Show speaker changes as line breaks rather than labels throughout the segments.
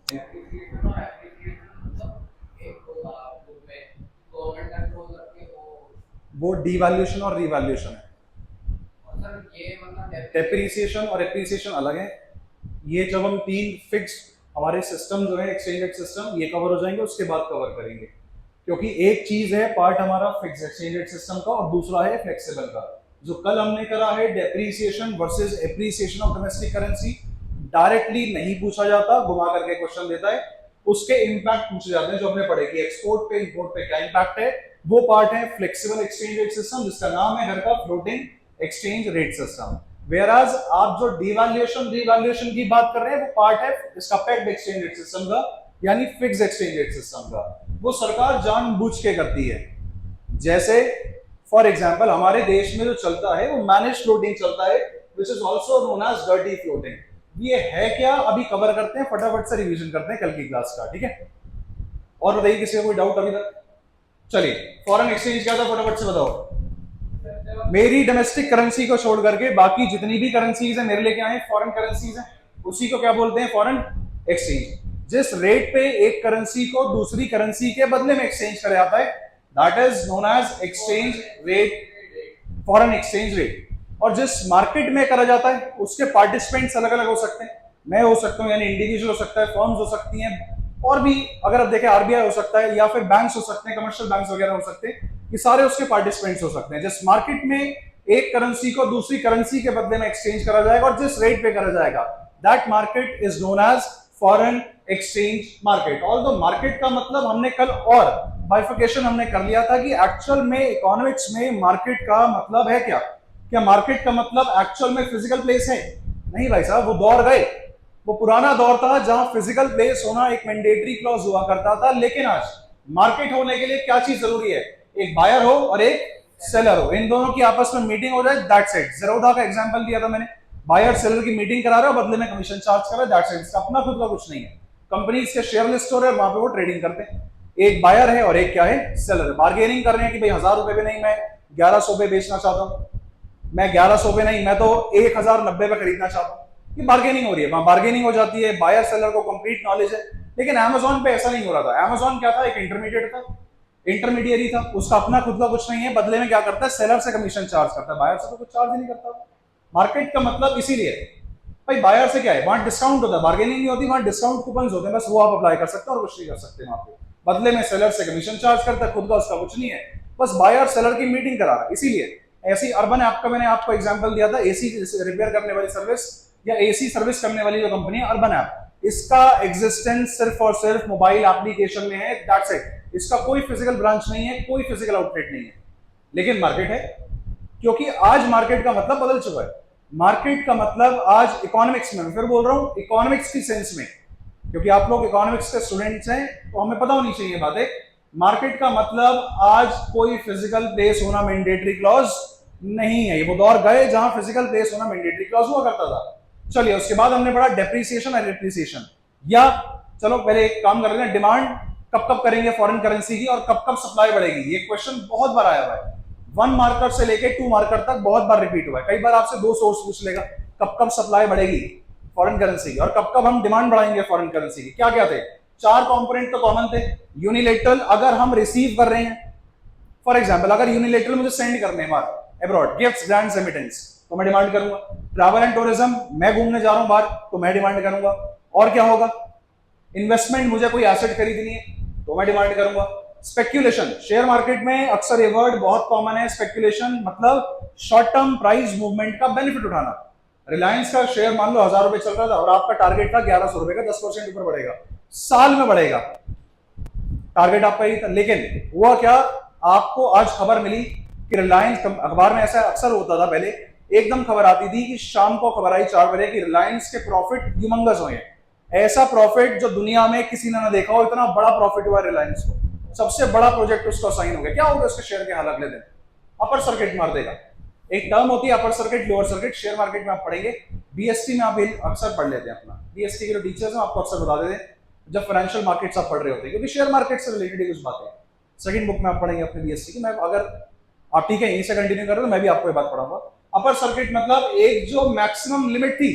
Appreciation और appreciation मतलब एक होगा बुक में गवर्नमेंट कंट्रोल करके
वो डिवैल्यूएशन और रिवैल्यूएशन है।
और सर ये मतलब
डेप्रिसिएशन और एप्रिसिएशन अलग है। ये जब हम तीन फिक्स हमारे सिस्टम जो है एक्सचेंज रेट सिस्टम ये कवर हो जाएंगे उसके बाद कवर करेंगे, क्योंकि एक चीज है पार्ट हमारा फिक्स एक्सचेंज रेट सिस्टम का और दूसरा है फ्लेक्सिबल का। जो कल हमने करा है depreciation versus appreciation of domestic currency, directly नहीं पूछा जाता, घुमा करके क्वेश्चन देता है। उसके इंपैक्ट पूछे जाते हैं जो हमने पढ़े कि एक्सपोर्ट पे इंपोर्ट पे क्या इंपैक्ट है। वो पार्ट है फ्लेक्सिबल एक्सचेंज रेट सिस्टम जिसका नाम है घर का फ्लोटिंग एक्सचेंज रेट सिस्टम। वेराज आप जो डिवैल्यूएशन रिवैल्यूएशन की बात कर रहे हैं वो पार्ट है इसका पेग्ड एक्सचेंज रेट सिस्टम का, यानी फिक्स एक्सचेंज रेट सिस्टम का। वो सरकार जानबूझ के करती है। जैसे फॉर एग्जांपल हमारे देश में जो चलता है वो मैनेज फ्लोटिंग चलता है, which is also known as dirty floating. ये है क्या अभी कवर करते हैं, फटाफट से रिवीजन करते हैं कल की क्लास का, ठीक है। और बताइए किसी का कोई डाउट अभी तक? चलिए फॉरेन एक्सचेंज क्या था फटाफट से बताओ। मेरी डोमेस्टिक करेंसी को छोड़ करके बाकी जितनी भी करेंसीज है मेरे लिए क्या है, फॉरेन करेंसीज है। उसी को क्या बोलते हैं, फॉरेन एक्सचेंज। जिस रेट पे एक करेंसी को दूसरी करेंसी के बदले में एक्सचेंज करा जाता है that is known as exchange rate, foreign exchange rate. और जिस मार्केट में करा जाता है उसके पार्टिसिपेंट्स अलग अलग हो सकते हैं। मैं हो सकता हूं यानी इंडिविजुअल हो सकता है, फर्म्स हो सकती हैं, और भी अगर आप देखें आरबीआई हो सकता है या फिर बैंक्स हो सकते हैं, कमर्शियल बैंक्स वगैरह हो सकते हैं। ये सारे उसके पार्टिसिपेंट्स हो सकते हैं। जिस मार्केट में एक करेंसी को दूसरी करेंसी के बदले में एक्सचेंज करा जाएगा और जिस रेट पे करा जाएगा that market is known as foreign exchange market. Although market का मतलब हमने कल और बाइफिकेशन हमने कर लिया था कि एक्चुअल में इकोनॉमिक्स में मार्केट का मतलब है क्या। क्या मार्केट का मतलब एक्चुअल में फिजिकल प्लेस है? नहीं भाई साहब, वो दौर गए। वो पुराना दौर था जहां फिजिकल प्लेस होना एक मैंडेटरी क्लॉज हुआ करता था, लेकिन आज मार्केट होने के लिए क्या चीज जरूरी है, एक बायर हो और एक सेलर हो, इन दोनों की आपस में मीटिंग हो जाए, दैट्स इट। जेरोधा का एग्जांपल दिया था मैंने, बायर सेलर की मीटिंग करा रहा है, बदले में कमीशन चार्ज कर रहा है, दैट्स इट। इसका अपना खुद का कुछ नहीं है। कंपनीज के शेयर लिस्ट हो रहे हैं, वहां पे वो ट्रेडिंग करते हैं। एक बायर है और एक क्या है, सेलर। बार्गेनिंग कर रहे हैं कि भाई 1000 रुपए पे नहीं, मैं 1100 पे बेचना चाहता हूं, मैं 1100 पे नहीं, मैं तो 1090 पे खरीदना चाहता हूं। ये बार्गेनिंग हो रही है, वहां बार्गेनिंग हो जाती है, बायर सेलर को कंप्लीट नॉलेज है। लेकिन अमेजोन पे ऐसा नहीं हो रहा था। अमेजोन क्या था, एक इंटरमीडिएट था, इंटरमीडियरी था, उसका अपना खुद का कुछ नहीं है, बदले में क्या करता है, सेलर से कमीशन चार्ज करता है, बायर से तो कुछ चार्ज ही नहीं करता। मार्केट का मतलब इसीलिए भाई बायर से क्या है, वहां डिस्काउंट होता है, बार्गेनिंग नहीं होती, वहां डिस्काउंट कूपन होते हैं, बस वो आप अप्लाई कर सकते हैं और कुछ नहीं कर सकते वहां पे। बदले में सेलर से कमीशन चार्ज करता है, खुद का उसका कुछ नहीं है, बस बायर सेलर की मीटिंग करा रहा है। इसीलिए ऐसी अर्बन ऐप का मैंने आपको एग्जांपल दिया था, एसी रिपेयर करने वाली सर्विस या एसी सर्विस करने वाली जो कंपनी है अर्बन ऐप, इसका एग्जिस्टेंस सिर्फ और सिर्फ मोबाइल एप्लीकेशन में है, दैट्स इट। इसका कोई फिजिकल ब्रांच नहीं है, कोई फिजिकल आउटलेट नहीं है, लेकिन मार्केट है। क्योंकि आज मार्केट का मतलब बदल चुका है। मार्केट का मतलब आज इकोनॉमिक्स में, मैं फिर बोल रहा हूं इकोनॉमिक्स की सेंस में, क्योंकि आप लोग इकोनॉमिक्स के स्टूडेंट्स हैं तो हमें पता होनी चाहिए बातें। मार्केट का मतलब आज कोई फिजिकल प्लेस होना मैंडेटरी क्लॉज नहीं है। ये वो दौर गए जहां फिजिकल प्लेस होना मैंडेटरी क्लॉज हुआ करता था। चलिए उसके बाद हमने पढ़ा डेप्रिसिएशन और डेप्रिसिएशन। या चलो पहले एक काम कर लेते हैं, डिमांड कब कब करेंगे फॉरेन करेंसी की और कब कब सप्लाई बढ़ेगी। ये क्वेश्चन बहुत बार आया हुआ है, 1 मार्कर से लेके 2 मार्कर तक बहुत बार रिपीट हुआ है। कई बार आपसे 2 सोर्स पूछ लेगा, कब कब सप्लाई बढ़ेगी फॉरेन करेंसी की और कब कब हम डिमांड बढ़ाएंगे फॉरेन करेंसी की। क्या क्या थे, 4 कंपोनेंट तो कॉमन थे। यूनिलेटरल, अगर हम रिसीव कर रहे हैं, फॉर एग्जांपल अगर यूनिलेटरल मुझे सेंड करने हैं बाहर अब्रॉड, गिफ्ट्स ग्रांट्स रेमिटेंस, तो मैं डिमांड करूंगा। ट्रैवल एंड टूरिज्म, मैं घूमने जा रहा हूं बाहर तो मैं डिमांड करूंगा। और क्या होगा, इन्वेस्टमेंट, मुझे कोई एसेट खरीदनी है तो मैं डिमांड करूंगा। स्पेक्यूलेशन, शेयर मार्केट में अक्सर ये वर्ड बहुत कॉमन है, स्पेक्यूलेशन मतलब शॉर्ट टर्म प्राइस मूवमेंट का बेनिफिट उठाना। रिलायंस का शेयर मान लो 1000 रुपए चल रहा था और आपका टारगेट था 1100 रुपए का, 10% ऊपर बढ़ेगा, साल में बढ़ेगा, टारगेट आपका ही था। लेकिन हुआ क्या, आपको आज खबर मिली कि रिलायंस, अखबार में ऐसा अक्सर होता था पहले, एकदम खबर आती थी कि शाम को खबर आई 4 बजे कि रिलायंस के प्रॉफिट ह्यूमंगस हुए। ऐसा प्रॉफिट जो दुनिया में किसी ने ना देखा हो, इतना बड़ा प्रॉफिट हुआ रिलायंस को, सबसे बड़ा प्रोजेक्ट उसको साइन हो गया। क्या होगा उसके शेयर के हाल अगले दिन, अपर सर्किट मार देगा। एक टर्म होती है upper circuit lower circuit, share market में आप पढ़ेंगे, बीएसटी में आप अक्सर पढ़ लेते हैं। अपना बीएसटी के जो टीचर्स हैं आपको अक्सर बता देते हैं जब फाइनेंशियल मार्केट्स आप पढ़ रहे होते हैं, क्योंकि शेयर मार्केट से रिलेटेड ही कुछ बातें सेकंड बुक में आप पढ़ेंगे अपने बीएससी की। मैं अगर आप ठीक है यहीं से कंटिन्यू कर रहे हो, मैं भी आपको ये बात पढ़ाऊंगा। अपर सर्किट मतलब एक जो मैक्सिमम लिमिट थी,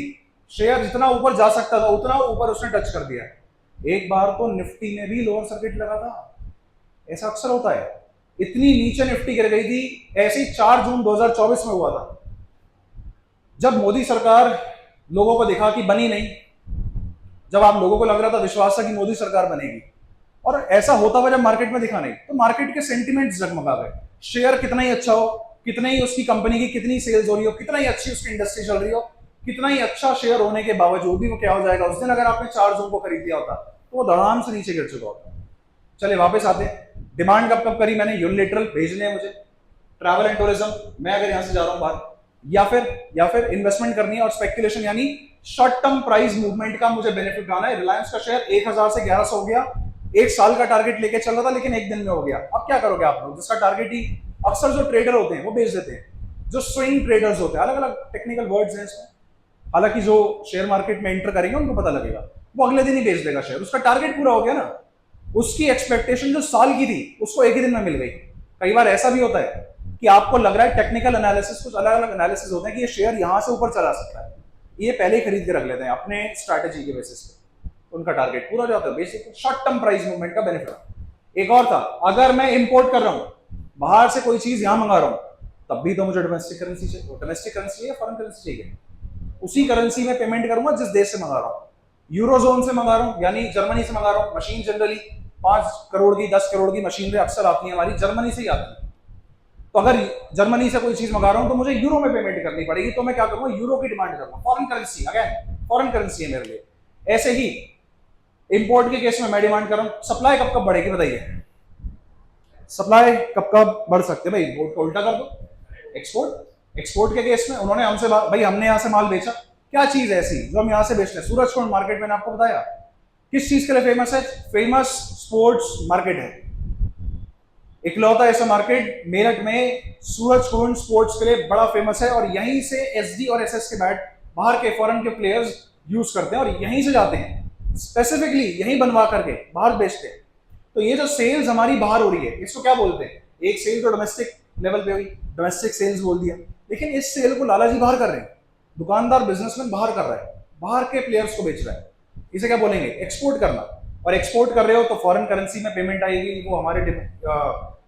शेयर जितना ऊपर जा सकता था उतना ऊपर उसने टच कर दिया। एक बार तो निफ्टी में भी लोअर सर्किट लगा था, ऐसा अक्सर होता है। इतनी नीचे निफ्टी गिर गई थी, ऐसे ही 4 जून 2024 में हुआ था, जब मोदी सरकार लोगों को दिखा कि बनी नहीं, जब आप लोगों को लग रहा था, विश्वास था कि मोदी सरकार बनेगी, और ऐसा होता हुआ जब मार्केट में दिखा नहीं, तो मार्केट के सेंटिमेंट्स जगमगा गए। शेयर कितना ही अच्छा हो, कितना ही उसकी कंपनी की कितनी सेल्स हो रही हो, कितना ही अच्छी उसकी इंडस्ट्री चल रही हो, कितना ही अच्छा शेयर होने के बावजूद भी वो क्या हो जाएगा, उस दिन अगर आपने 4 जून को खरीद लिया होता तो वो धड़ाम से नीचे गिर चुका होता। चलिए वापस आते हैं, डिमांड कब कब करी मैंने, यूनिलेटरल भेजने हैं मुझे, ट्रैवल एंड टूरिज्म, मैं अगर यहां से जा रहा हूं बाहर, या फिर इन्वेस्टमेंट करनी है और स्पेकुलेशन यानी शॉर्ट टर्म प्राइस मूवमेंट का मुझे बेनिफिट उठाना है। रिलायंस का शेयर 1000 से 1100 हो गया, एक साल का टारगेट लेके चल रहा था, लेकिन एक दिन में हो गया। अब क्या करोगे आप लोग, जिसका टारगेट ही अक्सर जो ट्रेडर होते हैं वो बेच देते हैं, जो स्विंग ट्रेडर्स होते हैं, अलग अलग टेक्निकल वर्ड्स हैं इसमें, हालांकि जो शेयर मार्केट में एंटर करेंगे उनको पता लगेगा, वो अगले दिन ही बेच देगा शेयर, उसका टारगेट पूरा हो गया ना, उसकी एक्सपेक्टेशन जो साल की थी उसको एक ही दिन में मिल गई। कई बार ऐसा भी होता है कि आपको लग रहा है, टेक्निकल एनालिसिस, कुछ अलग अलग एनालिसिस होते हैं कि ये शेयर यहां से ऊपर चला सकता है, ये पहले ही खरीद के रख लेते हैं अपने स्ट्रैटेजी के बेसिस पे, उनका टारगेट पूरा हो जाता है, basically short term price movement का बेनिफिट। एक और था, अगर मैं इंपोर्ट कर रहा हूं, बाहर से कोई चीज यहां मंगा रहा हूं, तब भी तो मुझे डोमेस्टिक करेंसी चाहिए, डोमेस्टिक करेंसी चाहिए, फॉरेन करेंसी चाहिए, उसी करेंसी में पेमेंट करूंगा जिस देश से मंगा रहा हूं। यूरोजोन से मंगा रहा हूं यानी जर्मनी से मंगा रहा हूं, मशीन जनरली 5 करोड़ की 10 करोड़ की मशीनरी अक्सर आती है हमारी जर्मनी से ही आती है, तो अगर जर्मनी से कोई चीज मंगा रहा हूं तो मुझे यूरो में पेमेंट करनी पड़ेगी, तो मैं क्या करूंगा, यूरो की डिमांड करूंगा, foreign currency, again foreign currency है मेरे लिए। ऐसे ही इंपोर्ट के केस में मैं डिमांड कर रहा हूं, सप्लाई कब कब बढ़ेगी बताइए, सप्लाई कब कब बढ़ सकते हैं भाई, इंपोर्ट को उल्टा कर दो, एक्सपोर्ट के केस में उन्होंने हमसे भाई, हमने यहां से माल बेचा, क्या चीज ऐसी जो हम यहां से बेचते हैं, सूरजकुंड मार्केट मैंने आपको बताया किस चीज के लिए फेमस है, फेमस स्पोर्ट्स मार्केट है, इकलौता ऐसा मार्केट मेरठ में सूरजकुंड स्पोर्ट्स के लिए बड़ा फेमस है, और यहीं से एसडी और एसएस के बैट बाहर के फॉरेन के प्लेयर्स यूज करते हैं और यहीं से जाते हैं, स्पेसिफिकली यहीं बनवा करके बाहर बेचते हैं। तो ये जो सेल्स हमारी बाहर हो रही है, इसको क्या बोलते हैं, एक सेल तो डोमेस्टिक लेवल पे हुई, डोमेस्टिक सेल्स बोल दिया, लेकिन इस सेल को लाला जी बाहर कर रहे हैं, दुकानदार बिजनेसमैन बाहर कर रहा है, बाहर के प्लेयर्स को बेच रहा है, इसे क्या बोलेंगे, एक्सपोर्ट करना। और एक्सपोर्ट कर रहे हो तो फॉरेन करेंसी में पेमेंट आएगी, वो हमारे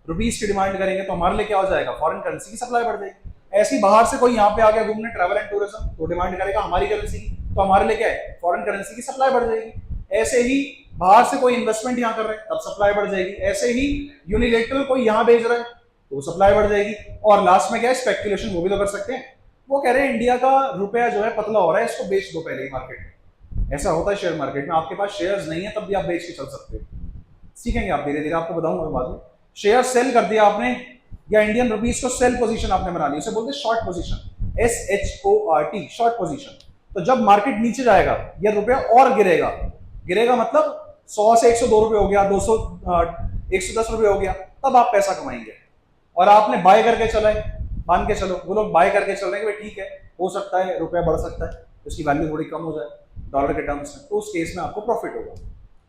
रुपीस की डिमांड करेंगे, तो हमारे लिए क्या हो जाएगा, फॉरेन करेंसी की सप्लाई बढ़ जाएगी। ऐसी बाहर से कोई यहाँ पे आ गया घूमने, ट्रैवल एंड टूरिज्म, तो डिमांड करेगा हमारी करेंसी की, तो हमारे लिए क्या है, फॉरेन करेंसी की सप्लाई बढ़ जाएगी। ऐसे ही बाहर से कोई इन्वेस्टमेंट यहाँ कर रहे हैं, तब सप्लाई बढ़ जाएगी। ऐसे ही यूनिलेटरल कोई यहाँ भेज रहा है तो सप्लाई बढ़ जाएगी। और लास्ट में क्या है, स्पेकुलेशन, वो भी तो कर सकते हैं, वो कह रहे हैं इंडिया का रुपया जो है पतला हो रहा है, इसको बेच दो पहले ही मार्केट में। ऐसा होता है शेयर मार्केट में, आपके पास शेयर्स नहीं है तब भी आप बेच के चल सकते हो, सीखेंगे आप धीरे धीरे, आपको बताऊंगा बाद में। शेयर सेल कर दिया आपने, या इंडियन रुपीस को सेल पोजीशन आपने बना ली, उसे बोलते हैं short position, SHORT, short position. तो जब मार्केट नीचे जाएगा या रुपया और गिरेगा मतलब 100 से 102 रुपए हो गया, 200 110 रुपए हो गया, तब आप पैसा कमाएंगे। और आपने बाय करके चलाए, मान के चलो वो लोग बाय करके चल रहे हैं कि ठीक है, हो सकता है रुपया बढ़ सकता है, उसकी वैल्यू थोड़ी कम हो जाए डॉलर के टर्म्स में, तो उस केस में आपको प्रॉफिट होगा।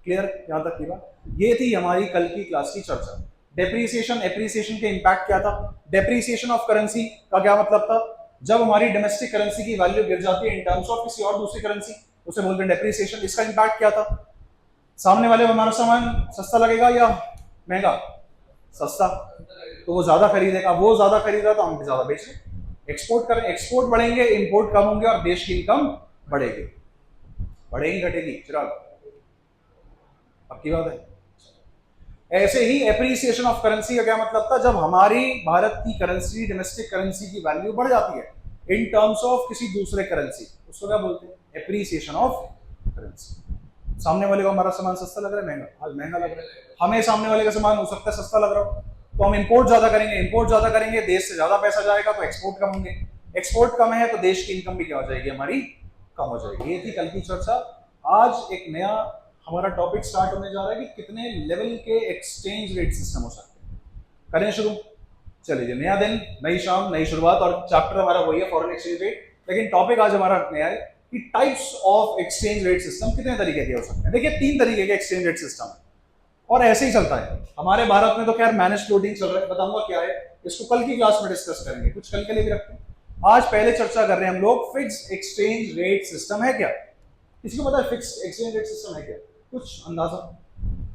क्लियर यहाँ तक की बात? ये थी हमारी कल की क्लास की चर्चा। डेप्रीसिएशन एप्रीसिएशन के इंपैक्ट क्या था, डेप्रीसिएशन ऑफ करेंसी का क्या मतलब था, जब हमारी डोमेस्टिक करेंसी की वैल्यू गिर जाती है इन टर्म्स ऑफ किसी और दूसरी करेंसी, उसे बोलते हैं डेप्रीसिएशन। इसका इंपैक्ट क्या था, सामने वाले को हमारा सामान सस्ता लगेगा या महंगा, सस्ता, तो वो ज्यादा खरीदेगा, वो ज्यादा खरीदा तो हम भी ज्यादा बेच रहे, एक्सपोर्ट करें, एक्सपोर्ट बढ़ेंगे, इंपोर्ट कम होंगे और देश की इनकम बढ़ेगी, बढ़ेगी घटेगी चिराग, पक्की बात है। ऐसे ही एप्रीसिएशन ऑफ करेंसी का क्या मतलब था, जब हमारी भारत की करेंसी, डोमेस्टिक करेंसी की वैल्यू बढ़ जाती है इन टर्म्स ऑफ किसी दूसरे करेंसी, उसको क्या बोलते हैं, एप्रीसिएशन ऑफ करेंसी। सामने वाले को हमारा सामान सस्ता लग रहा है, महंगा, आज महंगा लग रहा है, हमें सामने वाले का सामान हो सकता है सस्ता लग रहा हो, तो हम इंपोर्ट ज्यादा करेंगे, देश से ज्यादा पैसा जाएगा तो एक्सपोर्ट कम होंगे, एक्सपोर्ट कम है तो देश की इनकम भी क्या हो जाएगी, हमारी कम हो जाएगी। ये थी कल की चर्चा। आज एक नया हमारा टॉपिक स्टार्ट होने जा रहा है कि कितने लेवल के एक्सचेंज रेट सिस्टम हो सकते हैं। करें शुरू, चलिए, नया दिन, नई शाम, नई शुरुआत, और चैप्टर हमारा वही है फॉरेन एक्सचेंज रेट, लेकिन टॉपिक आज हमारा नया है कि types of exchange rate system कितने तरीके के हो सकते हैं। देखिए 3 तरीके के एक्सचेंज रेट सिस्टम है और ऐसे ही चलता है। हमारे भारत में तो खैर मैनेज फ्लोटिंग चल रहा है, बताऊंगा क्या है, इसको कल की क्लास में डिस्कस करेंगे, कुछ कल के लिए भी रखते हैं। आज पहले चर्चा कर रहे हैं हम लोग, फिक्स्ड एक्सचेंज रेट सिस्टम है क्या, किसी को पता है फिक्स्ड एक्सचेंज रेट सिस्टम है क्या? कुछ अंदाजा,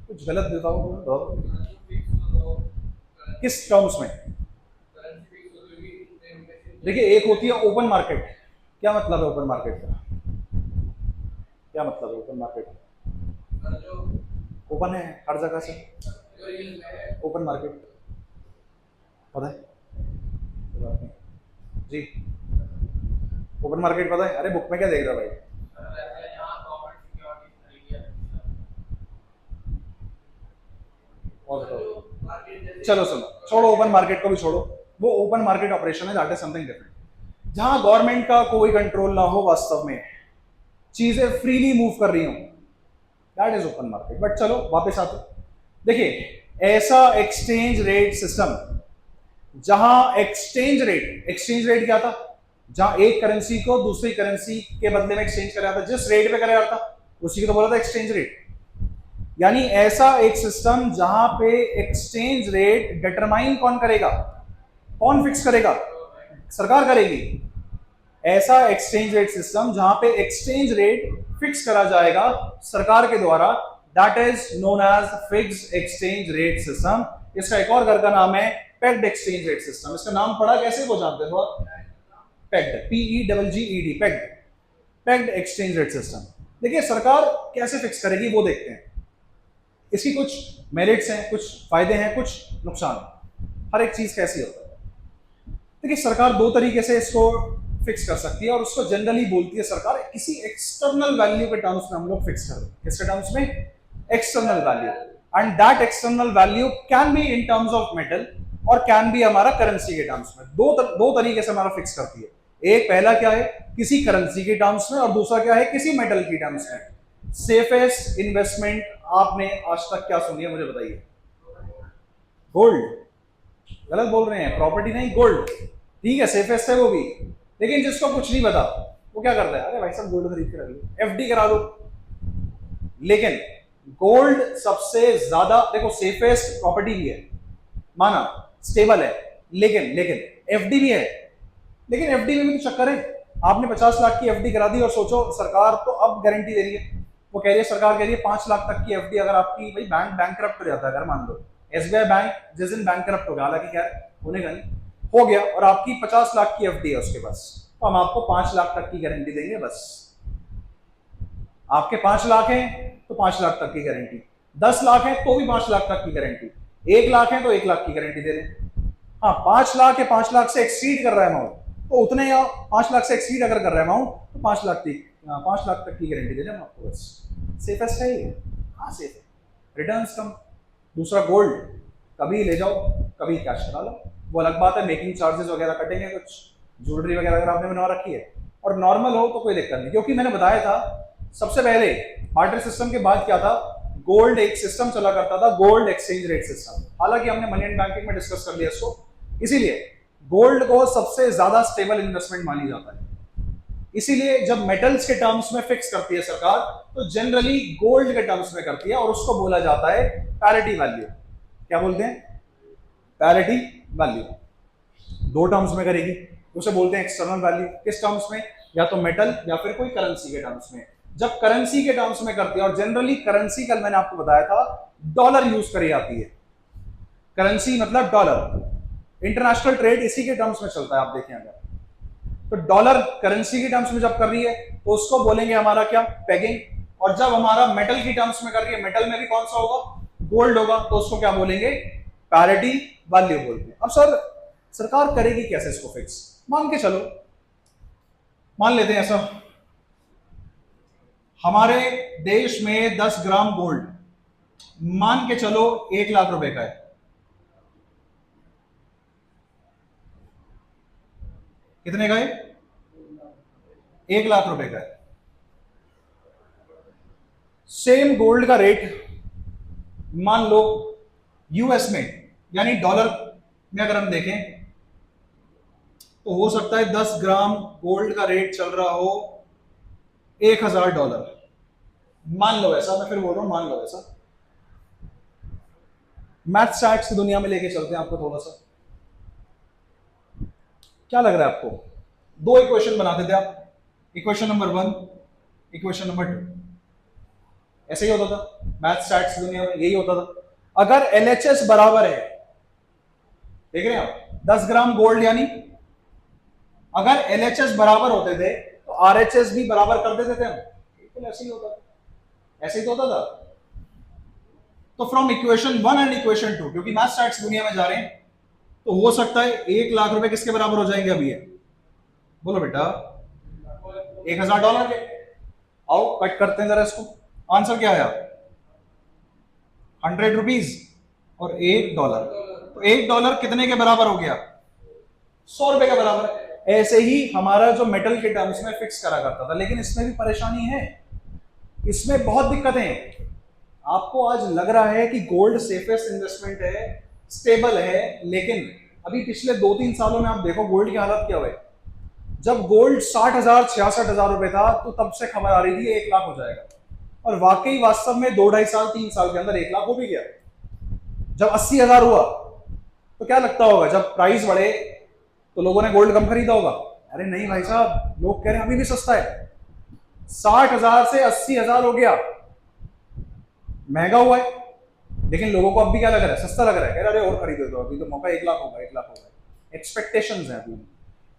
कुछ गलत देता हूँ तो
फिक्स हो
किस टर्म्स में?
करंसी फिक्स हो तो भी
देखिए, एक होती है ओपन मार्केट। क्या मतलब है ओपन मार्केट का? क्या मतलब है ओपन मार्केट?
जो
ओपन है हर जगह से,
जो यूज में
ओपन मार्केट पता है? कोई बात नहीं जी, ओपन मार्केट पता है? अरे बुक में क्या देख रहा भाई?
यहाँ गवर्नमेंट सिक्योरिटीज खरीदी है
और
जो
बताओ।
मार्केट जैसे
चलो सुनो, छोड़ो ओपन मार्केट को भी छोड़ो, वो ओपन मार्केट ऑपरेशन है, दैट इज समथिंग डिफरेंट। जहां गवर्नमेंट का कोई कंट्रोल ना हो, वास्तव में चीजें फ्रीली मूव कर रही हो, that is open market. But चलो वापस आते, देखिए ऐसा एक्सचेंज रेट सिस्टम जहां एक्सचेंज रेट क्या था? जहां एक करेंसी को दूसरी करेंसी के बदले में एक्सचेंज कराया था, जिस रेट पे कराया था उसी को तो बोला था एक्सचेंज रेट। यानी ऐसा एक सिस्टम जहां पे एक्सचेंज रेट डिटरमाइन कौन करेगा? कौन फिक्स करेगा? सरकार करेगी। ऐसा एक्सचेंज रेट सिस्टम जहां पे एक्सचेंज रेट फिक्स करा जाएगा सरकार के द्वारा, that is known as fixed exchange rate system. इसका एक और घर का नाम है पेग्ड एक्सचेंज रेट सिस्टम। इसका नाम पढ़ा कैसे वो जानते हैं थोड़ा? Pegged, PEGGED, pegged, pegged exchange rate system. देखिए सरकार कैसे फिक्स करेगी वो देखते हैं। इसकी कुछ मेरिट्स हैं, कुछ फायदे हैं, कुछ नुकसान। हर एक चीज कैसी होता है। देखिए सरकार दो तरीके से इसको फिक्स कर सकती है, और उसको जनरली बोलती है सरकार किसी एक्सटर्नल वैल्यू के टर्म्स में हम लोग फिक्स कर रहे हैं। किसके टर्म्स में? External value. And that external value can be in terms of metal और कैन बी हमारा करेंसी के टर्म्स में। दो तरीके से हमारा फिक्स करती है। एक पहला क्या है? किसी करेंसी के टर्म्स में, और दूसरा क्या है? किसी मेटल की टर्म्स में। सेफेस्ट इन्वेस्टमेंट आपने आज तक क्या सुनी है मुझे बताइए? गोल्ड। गलत बोल रहे हैं, प्रॉपर्टी नहीं, गोल्ड। ठीक है, सेफेस्ट है वो भी, लेकिन जिसको कुछ नहीं पता वो क्या करता है? अरे भाई साहब गोल्ड खरीद के रख लो, FD करा दो। लेकिन गोल्ड सबसे ज्यादा, देखो सेफेस्ट प्रॉपर्टी भी है, माना स्टेबल है, लेकिन FD भी है। लेकिन FD में भी तो चक्कर है। आपने 50 लाख की FD करा दी और सोचो सरकार तो अब गारंटी दे रही है, वो कह रही है, सरकार कह रही है 5 लाख तक की FD अगर आपकी, भाई बैंक बैंकरप्ट हो जाता है, अगर मान लो SBI बैंक जिस दिन बैंकरप्ट होगा, हालांकि क्या होने का नहीं, हो गया, और आपकी 50 लाख की FD है उसके पास, तो हम आपको 5 लाख तक की गारंटी देंगे बस। आपके 5 लाख है तो 5 लाख तक की गारंटी, 10 लाख है तो भी 5 लाख तक की गारंटी, 1 लाख है तो 1 लाख की गारंटी दे रहे। हाँ 5 लाख या 5 लाख से एक्सीड कर रहा है अमाउंट तो उतने, या 5 लाख से एक्सीड अगर कर रहा है अमाउंट तो 5 लाख की 5 लाख तक की गारंटी दे रहे हैं आपको बस। सेफेस्ट है ये। हाँ सेफ है, रिटर्न्स कम। दूसरा गोल्ड, कभी ले जाओ कभी कैश करा लो, वो अलग बात है, मेकिंग चार्जेस वगैरह कटेंगे, कुछ ज्वेलरी वगैरह अगर आपने बनवा रखी है, और नॉर्मल हो तो कोई दिक्कत नहीं। क्योंकि मैंने बताया था सबसे पहले बार्टर सिस्टम के बाद क्या था, गोल्ड एक सिस्टम चला करता था, गोल्ड एक्सचेंज रेट सिस्टम। हालांकि हमने मनी एंड बैंकिंग में डिस्कस कर लिया इसको, इसीलिए गोल्ड को सबसे ज्यादा स्टेबल इन्वेस्टमेंट मानी जाता है। इसीलिए जब मेटल्स के टर्म्स में फिक्स करती है सरकार तो जनरली गोल्ड के टर्म्स में करती है, और उसको बोला जाता है पैरिटी वैल्यू। क्या बोलते हैं? Parity value. दो टर्म्स में करेगी, उसे बोलते हैं एक्सटर्नल वैल्यू। किस टर्म्स में? या तो मेटल या फिर कोई करेंसी के टर्म्स में। जब करेंसी के टर्म्स में करती है, और जनरली करेंसी कल मैंने आपको बताया था डॉलर यूज करी जाती है। करेंसी मतलब डॉलर, इंटरनेशनल ट्रेड इसी के टर्म्स में चलता है। आप देखें अगर तो डॉलर करेंसी की टर्म्स में जब कर रही है तो उसको बोलेंगे हमारा क्या? पेगिंग। और जब हमारा मेटल की टर्म्स में कर रही है, मेटल में भी कौन सा होगा? गोल्ड होगा, तो उसको क्या बोलेंगे? पैरिटी वैल्यू बोलते हैं। अब सर सरकार करेगी कैसे इसको फिक्स? मान के चलो, मान लेते हैं ऐसा, हमारे देश में 10 ग्राम गोल्ड मान के चलो 1 लाख रुपए का है। कितने का है? 1 लाख रुपए का है। सेम गोल्ड का रेट मान लो US में, यानी डॉलर में अगर हम देखें तो हो सकता है 10 ग्राम गोल्ड का रेट चल रहा हो $1000। मान लो ऐसा, मैं फिर बोल रहा हूं मान लो ऐसा, मैथ स्टैट्स की दुनिया में लेके चलते हैं आपको थोड़ा सा। क्या लग रहा है आपको? दो इक्वेशन बनाते थे आप, इक्वेशन नंबर 1, इक्वेशन नंबर 2। ऐसे ही होता था मैथ स्टैट्स दुनिया में, यही होता था। अगर LHS बराबर है, देख रहे हैं आप, 10 ग्राम गोल्ड, यानी अगर LHS बराबर होते थे तो RHS भी बराबर कर देते थे हम, बिल्कुल ऐसे ही होता था, ऐसे ही तो होता था। तो फ्रॉम इक्वेशन 1 एंड इक्वेशन 2, क्योंकि मैथ स्टैट्स दुनिया में जा रहे हैं, तो हो सकता है 1 लाख रुपए किसके बराबर हो जाएंगे अभी? ये बोलो बेटा, $1000 के। आओ कट करते हैं जरा इसको, आंसर क्या आया? 100 रुपीज और $1। तो $1 कितने के बराबर हो गया? 100 रुपए के बराबर। ऐसे ही हमारा जो मेटल के टर्म्स में फिक्स करा करता था, लेकिन इसमें भी परेशानी है, इसमें बहुत दिक्कतें हैं। आपको आज लग रहा है कि गोल्ड सेफेस्ट इन्वेस्टमेंट है, स्टेबल है, लेकिन अभी पिछले 2-3 सालों में आप देखो गोल्ड की हालत क्या हुई। जब गोल्ड 60,000 66,000 रुपए था तो तब से खबर आ रही थी 1 लाख हो जाएगा, और वाकई वास्तव में 2-2.5 साल 3 साल के अंदर 1 लाख हो भी गया। जब 80,000 हुआ तो क्या लगता होगा, जब प्राइस बढ़े तो लोगों ने गोल्ड कम खरीदा होगा? अरे नहीं भाई साहब, लोग कह रहे हैं अभी भी सस्ता है। 60,000 से 80,000 हो गया, महंगा हुआ है, लेकिन लोगों को अब भी क्या लग रहा है? सस्ता लग रहा है। कह रहे अरे और खरीदो, तो अभी तो मौका 1 लाख होगा, 1 लाख होगा, एक्सपेक्टेशंस है अभी।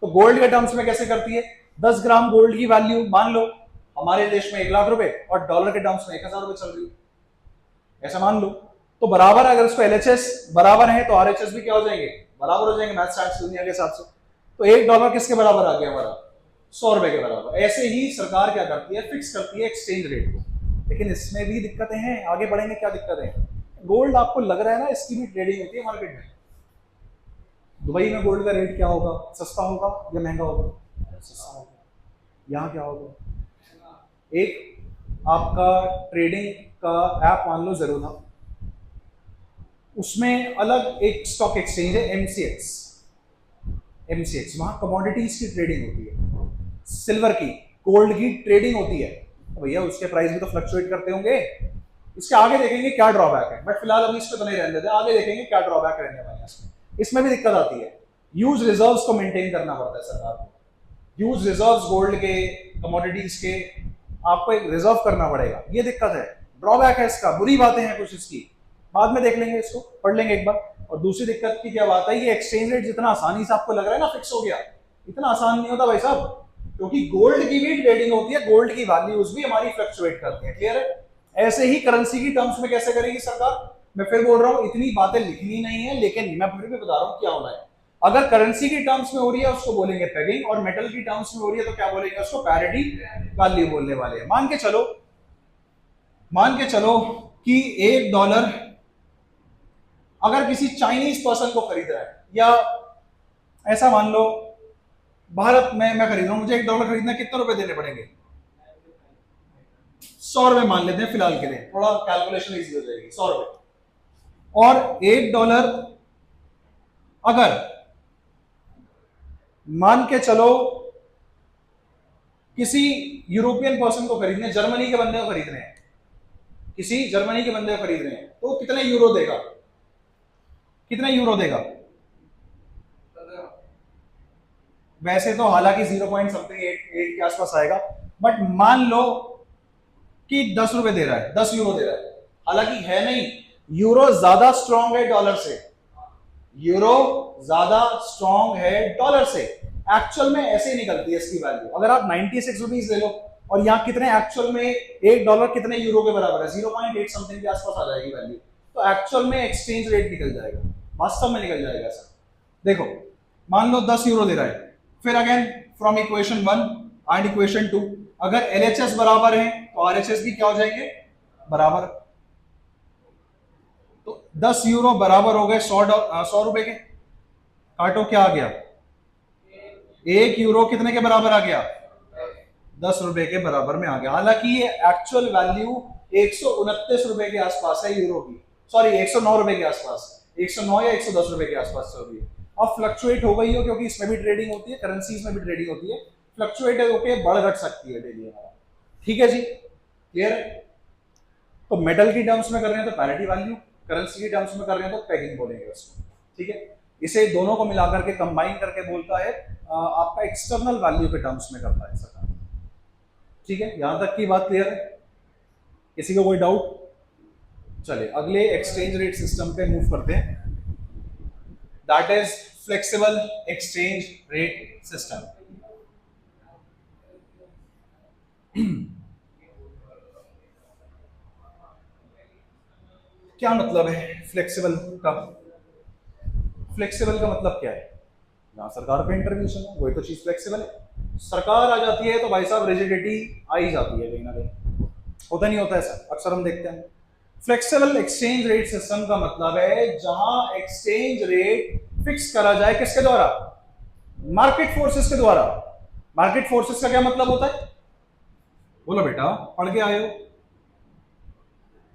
तो गोल्ड के टर्म्स में कैसे करती है? 10 ग्राम गोल्ड की वैल्यू मान लो हमारे देश में 1 लाख रुपए, और डॉलर के टर्म्स में 1,000 रुपए चल रही है, ऐसा मान लो। तो बराबर, अगर उसको LHS बराबर है तो RHS भी क्या हो जाएंगे? बराबर हो जाएंगे मैथ स्टैट्स दुनिया के हिसाब से। तो $1 किसके बराबर आ गया हमारा? 100 रुपए के बराबर। ऐसे ही सरकार क्या करती है? फिक्स करती है एक्सचेंज रेट को, लेकिन इसमें भी दिक्कतें हैं। आगे बढ़ेंगे, क्या दिक्कतें हैं? गोल्ड आपको लग रहा है ना, इसकी भी ट्रेडिंग होती है मार्केट में। दुबई में गोल्ड का रेट क्या होगा? सस्ता होगा या महंगा होगा? सस्ता होगा। यहाँ क्या होगा? एक आपका ट्रेडिंग का ऐप मान लो ज़ेरोधा, उसमें अलग एक स्टॉक एक्सचेंज है MCX। वहां कमोडिटीज की ट्रेडिंग होती है, सिल्वर की, गोल्ड की ट्रेडिंग होती है। तो भैया उसके प्राइस भी तो फ्लक्चुएट करते होंगे। इसके आगे देखेंगे क्या ड्रॉबैक है, बट फिलहाल अभी इस पे तो नहीं रहने देते, आगे देखेंगे क्या ड्रॉबैक रहने वाले हैं। इसमें भी दिक्कत आती है, ह्यूज रिजर्व्स को मेंटेन करना पड़ता है सरकार को। ह्यूज रिजर्व्स गोल्ड के, कमोडिटीज के, आपको एक रिजर्व करना पड़ेगा, ये दिक्कत है, ड्रॉबैक है इसका। बुरी बातें हैं कुछ इसकी, बाद में देख लेंगे, इसको पढ़ लेंगे एक बार। और दूसरी दिक्कत की क्या बात है, ये एक्सचेंज रेट जितना आसानी से आपको लग रहा है ना फिक्स हो गया, इतना आसान नहीं होता भाई साहब, क्योंकि गोल्ड की भी ट्रेडिंग होती है, गोल्ड की वैल्यूज भी हमारी फ्लक्चुएट करती है। क्लियर है? ऐसे ही करेंसी की टर्म्स में कैसे करेगी सरकार? मैं फिर बोल रहा हूं, इतनी बातें लिखनी नहीं है, लेकिन मैं फिर भी बता रहा हूं क्या होना है। अगर करेंसी की टर्म्स में हो रही है उसको बोलेंगे पेगिंग, और मेटल की टर्म्स में हो रही है तो क्या बोलेंगे उसको? पैरिटी वैल्यू बोलने वाले हैं। मान के चलो कि $1 अगर किसी चाइनीज पर्सन को खरीद रहा है, या ऐसा मान लो भारत में मैं खरीद रहा हूं, मुझे $1 खरीदना, कितने रुपए देने पड़ेंगे? 100 रुपए मान लेते हैं फिलहाल के लिए, थोड़ा कैलकुलेशन इजी हो जाएगी। 100 रुपए और $1 अगर मान के चलो किसी यूरोपियन पर्सन को खरीदने, जर्मनी के बंदे को खरीद रहे हैं, किसी जर्मनी के बंदे को खरीद रहे हैं, तो कितने यूरो देगा? कितने यूरो देगा? वैसे तो हालांकि 0.8 के आसपास आएगा, बट मान लो कि 10 रुपए दे रहा है, 10 यूरो दे रहा है। हालांकि है नहीं, यूरो ज्यादा स्ट्रॉन्ग है डॉलर से, यूरो ज्यादा स्ट्रॉन्ग है डॉलर से। एक्चुअल में ऐसे ही निकलती है इसकी वैल्यू। अगर आप 96 रुपीज ले लो, और यहाँ कितने एक्चुअल में $1 कितने यूरो के बराबर है? 0.8 समथिंग के आसपास आ जाएगी वैल्यू। तो एक्चुअल में एक्सचेंज रेट निकल जाएगा, वास्तव में निकल जाएगा ऐसा। देखो मान लो 10 यूरो दे रहा है, फिर again from equation 1 and equation 2, अगर LHS बराबर है तो RHS भी क्या हो जाएंगे? बराबर। तो 10 यूरो बराबर हो गए 100 रुपए के। काटो, क्या आ गया? 1 यूरो कितने के बराबर आ गया? 10 रुपए के बराबर में आ गया। हालांकि ये एक्चुअल वैल्यू 129 रुपए के आसपास है यूरो की, सॉरी 109 रुपए के आसपास, 109 या 110 रुपए के आसपास चल रही है। अब फ्लक्चुएट हो गई हो, क्योंकि इसमें भी ट्रेडिंग होती है, करेंसीज में भी ट्रेडिंग होती है, फ्लक्चुएट होकर बढ़ घट सकती है डेली हमारा। ठीक है जी, क्लियर है? तो मेटल की टर्म्स में कर रहे हैं तो पैरिटी वैल्यू, करेंसी की टर्म्स में कर रहे हैं तो पेगिंग बोलेंगे उसको। ठीक है, इसे दोनों को मिलाकर के कंबाइन करके बोलता है आपका एक्सटर्नल वैल्यू के टर्म्स में करता है सरकार। ठीक है, यहां तक की बात क्लियर है? किसी को कोई डाउट? चलिए अगले एक्सचेंज रेट सिस्टम पे मूव करते हैं, that is flexible exchange rate system. क्या मतलब है फ्लेक्सिबल का? फ्लेक्सिबल का मतलब क्या है? जहां सरकार का इंटरवेंशन है वही तो चीज फ्लेक्सिबल है। सरकार आ जाती है तो भाई साहब रिजिडिटी आ ही जाती है कहीं ना कहीं, होता नहीं होता ऐसा, अक्सर हम देखते हैं। फ्लेक्सिबल एक्सचेंज रेट सिस्टम का मतलब है जहां एक्सचेंज रेट फिक्स करा जाए किसके द्वारा? मार्केट फोर्सेस के द्वारा। मार्केट फोर्सेस का क्या मतलब होता है? बोलो बेटा, पढ़ के आए हो,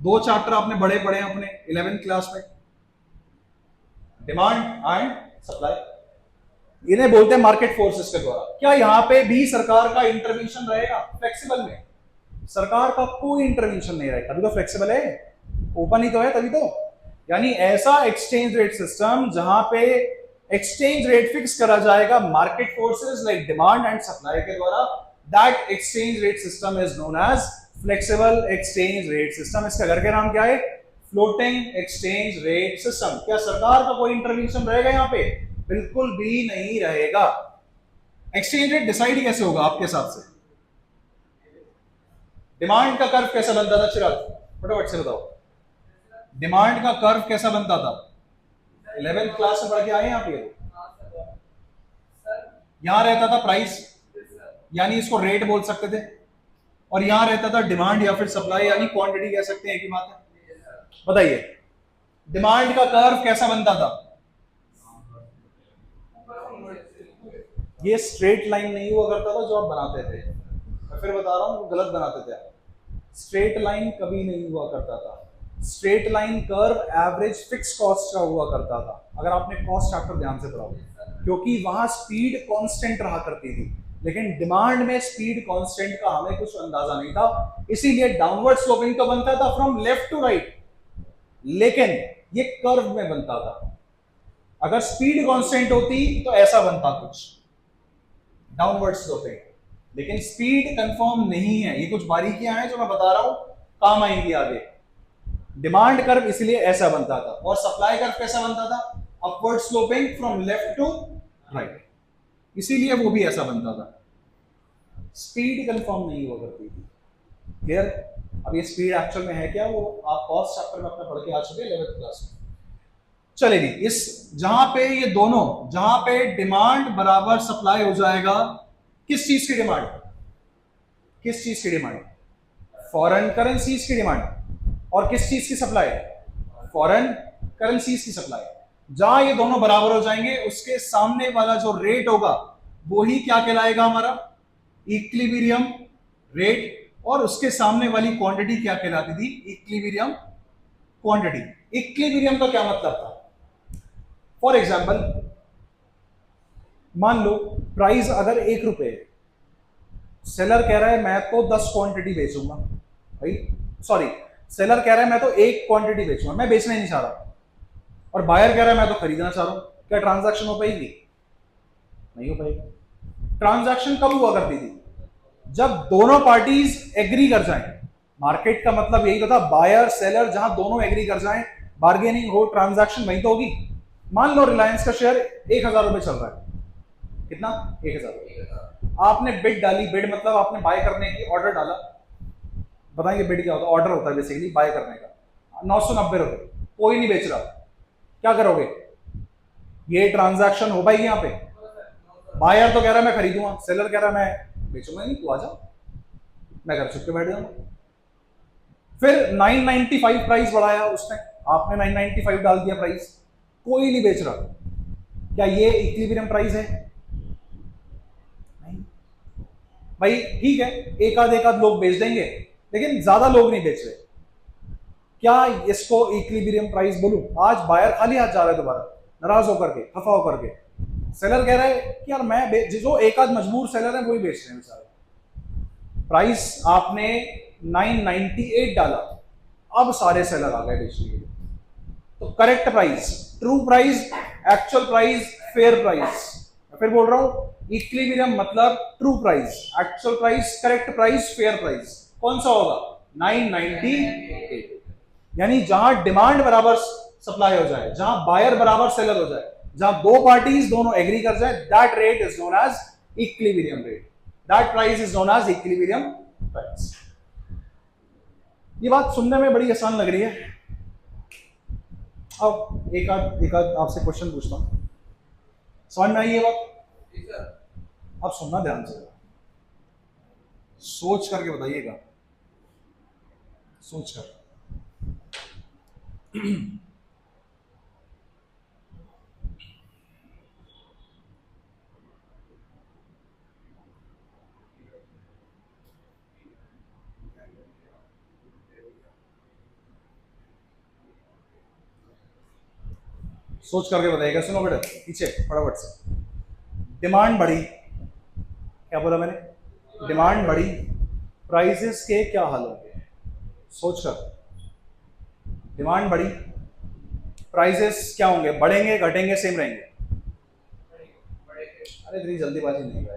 2 चैप्टर आपने बड़े पढ़े हैं अपने 11th क्लास में, डिमांड एंड सप्लाई, इन्हें बोलते हैं मार्केट फोर्सेस के द्वारा। क्या यहां पे भी सरकार का इंटरवेंशन रहेगा? फ्लेक्सिबल में सरकार का कोई इंटरवेंशन नहीं रहेगा, तभी तो फ्लेक्सिबल है, ओपन ही तो है तभी तो। यानी ऐसा एक्सचेंज रेट सिस्टम जहां पे एक्सचेंज रेट फिक्स करा जाएगा market forces like demand and supply के द्वारा, that exchange rate system is known as flexible exchange rate system. इसका घर के नाम क्या है? Floating exchange rate system. क्या सरकार का कोई इंटरवेंशन रहेगा यहां पे? बिल्कुल भी नहीं रहेगा। एक्सचेंज रेट डिसाइड कैसे होगा आपके हिसाब से? डिमांड का कर्व कैसा बनता था चिराग, फटाफट से बताओ, डिमांड का कर्व कैसा बनता था? 11th क्लास में पढ़ के आए आप? ये यहां रहता था प्राइस, यानी इसको रेट बोल सकते थे, और यहां रहता था डिमांड या फिर सप्लाई यानी क्वांटिटी कह सकते हैं, एक ही बात है। बताइए डिमांड का कर्व कैसा बनता था? ये स्ट्रेट लाइन नहीं हुआ करता था जो आप बनाते थे, मैं फिर बता रहा हूं गलत बनाते थे आप। स्ट्रेट लाइन कभी नहीं हुआ करता था। Straight line curve average fix cost का हुआ करता था, अगर आपने कॉस्ट चैप्टर ध्यान से पढ़ा, क्योंकि वहां स्पीड कांस्टेंट रहा करती थी, लेकिन डिमांड में स्पीड कांस्टेंट का हमें कुछ अंदाजा नहीं था, इसीलिए डाउनवर्ड स्लोपिंग तो बनता था फ्रॉम लेफ्ट टू राइट, लेकिन ये कर्व में बनता था। अगर स्पीड कांस्टेंट होती तो ऐसा बनता कुछ डाउनवर्ड स्लोपिंग, लेकिन स्पीड कंफर्म नहीं है। ये कुछ बारीकियां हैं जो मैं बता रहा हूं, काम आएंगी आगे। डिमांड कर्व इसलिए ऐसा बनता था, और सप्लाई कर्व कैसा बनता था? Upward sloping from left to right, इसीलिए वो भी ऐसा बनता था। स्पीड कंफर्म नहीं हुआ करती थी। क्लियर? अब ये स्पीड एक्चुअल में है क्या, वो आप कॉस्ट चैप्टर में अपना पढ़ के आ चुके हैं 11th क्लास में। चलेगी इस जहां पे ये दोनों, जहां पे डिमांड बराबर सप्लाई हो जाएगा, किस चीज की डिमांड? किस चीज की डिमांड? फॉरेन करेंसीज की डिमांड। और किस चीज की सप्लाई? फॉरेन करेंसीज की सप्लाई। जहां ये दोनों बराबर हो जाएंगे, उसके सामने वाला जो रेट होगा वो ही क्या कहलाएगा? हमारा इक्विलिब्रियम रेट। और उसके सामने वाली क्वांटिटी क्या कहलाती थी? Equilibrium quantity. इक्विलिब्रियम का क्या मतलब था? फॉर एग्जाम्पल मान लो प्राइस अगर 1 रुपए, सेलर कह रहा है मैं तो 10 क्वांटिटी बेचूंगा, भाई सॉरी, सेलर कह रहा है मैं तो 1 क्वांटिटी बेचूंगा, मैं बेचना ही नहीं चाह रहा, और बायर कह रहा है मैं तो खरीदना चाह रहा हूं, क्या ट्रांजैक्शन हो पाएगी? नहीं हो पाएगी। ट्रांजैक्शन कब हुआ करती थी? जब दोनों पार्टीज एग्री कर जाएं। मार्केट का मतलब यही तो था, बायर सेलर, जहां दोनों एग्री कर जाएं, बार्गेनिंग हो, ट्रांजैक्शन वही तो होगी। मान लो रिलायंस का शेयर 1000 रुपए चल रहा है, कितना? 1000। आपने बिड डाली, बिड मतलब आपने बाय करने की ऑर्डर डाला। बताएंगे बिड क्या होता है? ऑर्डर होता है बेसिकली बाय करने का। 990 रुपए, कोई नहीं बेच रहा, क्या करोगे? ये ट्रांजैक्शन हो पाएगी यहां पे? बायर तो कह रहा है मैं खरीदूंगा, सेलर कह रहा है मैं बेचूंगा नहीं, तू आ जा, मैं घर चुप के बैठ जाऊंगा। फिर 995 प्राइस बढ़ाया उसने, आपने 995 डाल दिया प्राइस, कोई नहीं बेच रहा, क्या ये इक्विलिब्रियम प्राइस है? नहीं भाई, ठीक है एक आध लोग बेच देंगे, लेकिन ज्यादा लोग नहीं बेच रहे, क्या इसको इक्विलिब्रियम प्राइस बोलूं? आज बायर खाली हाथ जा रहा है दोबारा, नाराज होकर के, खफा होकर के। सेलर कह रहा है कि यार मैं जो एक आध मजबूर सेलर है वही बेच रहे हैं बेचारे। प्राइस आपने 998 डाला, अब सारे सेलर आ गए बेचने के लिए। तो correct price, true price, actual price, fair price. मैं फिर बोल रहा हूं, इक्विलिब्रियम मतलब true price, actual price, correct price, fair price. कौन सा होगा? 998, यानी जहां डिमांड बराबर सप्लाई हो जाए, जहां बायर बराबर सेलर हो जाए, जहां दो पार्टीज दोनों एग्री कर जाए, that rate is known as equilibrium rate, that price is known as equilibrium price. ये बात सुनने में बड़ी आसान लग रही है। अब एक आध आपसे क्वेश्चन पूछता हूं, समझ में आई ये बात?
जी सर।
अब सुनना ध्यान से, सोच करके बताइएगा, सोच कर। सोच करके बताइएगा। सुनो बेटा, पीछे फटाफट से। डिमांड बढ़ी, क्या बोला मैंने? डिमांड बढ़ी, प्राइसेस के क्या हाल होंगे? सोच कर। डिमांड बढ़ी, प्राइसेस क्या होंगे? बढ़ेंगे, घटेंगे, सेम रहेंगे? अरे इतनी जल्दीबाजी नहीं भाई।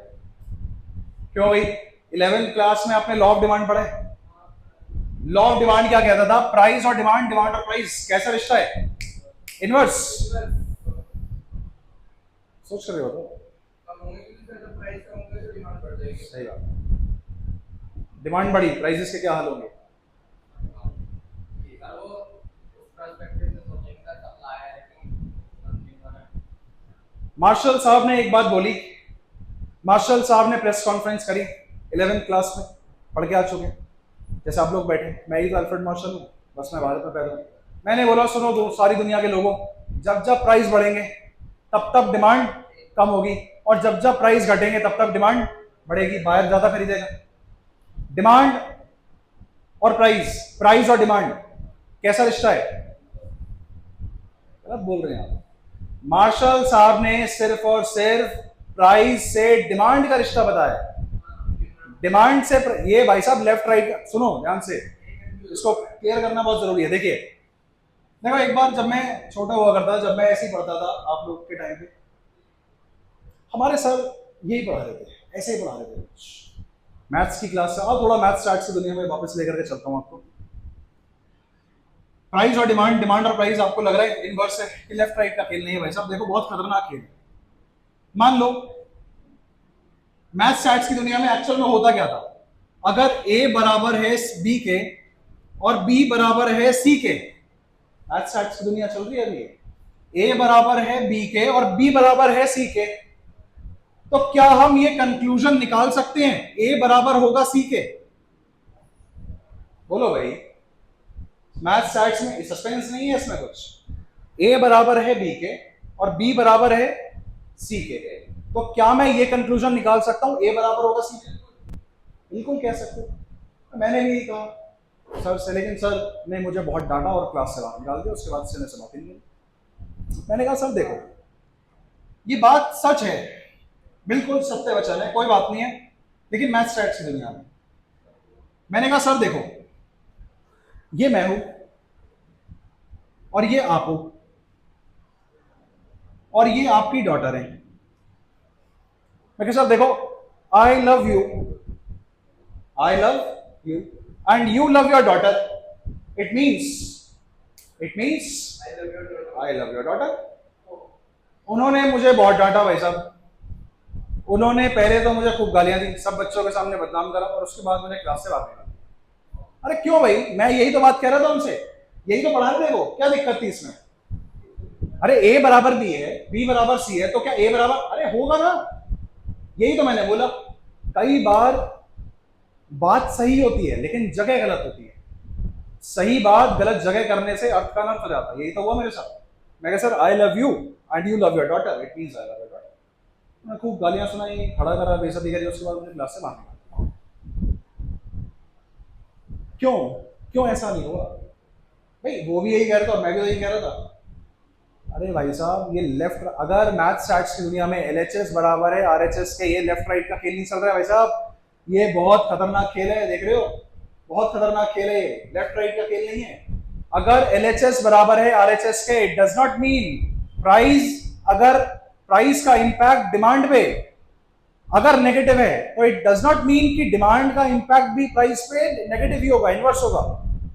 क्यों भाई? 11th क्लास में आपने लॉ ऑफ डिमांड पढ़ा है? लॉ ऑफ डिमांड क्या कहता था? प्राइस और डिमांड, डिमांड और प्राइस कैसा रिश्ता है? इनवर्स। सोच कर बताओ। सही बात। डिमांड बढ़ी, प्राइसेस के क्या हाल होंगे? मार्शल साहब ने एक बात बोली, मार्शल साहब ने प्रेस कॉन्फ्रेंस करी, 11th क्लास में पढ़ के आ चुके हैं, जैसे आप लोग बैठे। मैं ही तो अल्फ्रेड मार्शल हूँ, बस मैं भारत में पैदा हूँ। मैंने बोला सुनो दो सारी दुनिया के लोगों, जब जब प्राइस बढ़ेंगे तब तब डिमांड कम होगी, और जब जब प्राइस घटेंगे तब तब डिमांड बढ़ेगी, बायर ज्यादा खरीदेगा। डिमांड और प्राइस, प्राइस और डिमांड कैसा रिश्ता है? गलत बोल रहे हैं आप। मार्शल साहब ने सिर्फ और सिर्फ प्राइस से डिमांड का रिश्ता बताया। डिमांड से ये भाई साहब लेफ्ट राइट सुनो ध्यान से, इसको क्लियर करना बहुत जरूरी है। देखिए देखो, एक बार जब मैं छोटा हुआ करता था, जब मैं ऐसे ही पढ़ता था आप लोग के टाइम पे, हमारे सर यही पढ़ा रहे थे, ऐसे ही पढ़ा रहे थे मैथ्स की क्लास से। और थोड़ा मैथ्स स्टार्ट की दुनिया में वापस लेकर के चलता हूँ आपको। प्राइस और डिमांड, डिमांड और प्राइस आपको लग रहा है इनवर्स है कि लेफ्ट राइट का खेल नहीं है भाई साहब। देखो बहुत खतरनाक खेल है। मान लो मैथ्स स्टार्ट की दुनिया में एक्चुअल में होता क्या था? अगर ए बराबर है बी के और बी बराबर है सी के, मैथ्स स्टार्ट की दुनिया चल रही है अभी, ए बराबर है बी के और बी बराबर है सी के, तो क्या हम ये कंक्लूजन निकाल सकते हैं ए बराबर होगा सी के? बोलो भाई, मैथ्स स्टार्ट में सस्पेंस नहीं है इसमें कुछ। ए बराबर है बी के और बी बराबर है सी के, तो क्या मैं ये कंक्लूजन निकाल सकता हूं ए बराबर होगा सी के? बिल्कुल कह सकते हो। मैंने भी कहा सर से, लेकिन सर ने मुझे बहुत डांटा और क्लास से बाहर निकाल दिया। उसके बाद से बात ही नहीं। मैंने कहा सर देखो, ये बात सच है, बिल्कुल सत्य वचन है, कोई बात नहीं है, लेकिन मैथ्स स्टैट्स की दुनिया में मैंने कहा सर देखो, ये मैं हूं और ये आप हो और ये आपकी डॉटर है। मैं कहा सर देखो, I love you and you love your daughter, it means I love your daughter. उन्होंने मुझे बहुत डांटा भाई साहब। उन्होंने पहले तो मुझे खूब गालियां दी, सब बच्चों के सामने बदनाम करा, और उसके बाद मुझे क्लास से बात निकाला। अरे क्यों भाई, मैं यही तो बात कह रहा था उनसे, यही तो पढ़ा रहे थे वो, क्या दिक्कत थी इसमें? अरे ए बराबर बी है, बी बराबर सी है, तो क्या ए बराबर, अरे होगा ना, यही तो मैंने बोला। कई बार बात सही होती है लेकिन जगह गलत होती है। सही बात गलत जगह करने से अर्थ का अनर्थ हो जाता है। यही तो हुआ मेरे साथ। मैं कहा sir I love you and you love your daughter, it means I love your daughter. मैं खूब गालियां सुनाई, खड़ा करा, बेइज्जती करी, उसके बाद मुझे क्लास से बाहर निकाला। क्यों क्यों ऐसा नहीं हुआ भाई? वो भी यही कह रहा था और मैं भी यही कह रहा था। अरे भाई साहब, ये लेफ्ट, अगर मैथ स्टैट्स की दुनिया में एलएचएस बराबर है आरएचएस के, ये लेफ्ट राइट का खेल नहीं चल रहा है भाई साहब। ये बहुत खतरनाक खेल है, देख रहे हो, बहुत खतरनाक खेल है, लेफ्ट राइट का खेल नहीं है। अगर एलएचएस बराबर है आरएचएस के, it does not mean price, अगर प्राइस का इंपैक्ट डिमांड पे अगर नेगेटिव है तो इट डज नॉट मीन कि डिमांड का इंपैक्ट भी प्राइस पे नेगेटिव ही होगा, इनवर्स होगा।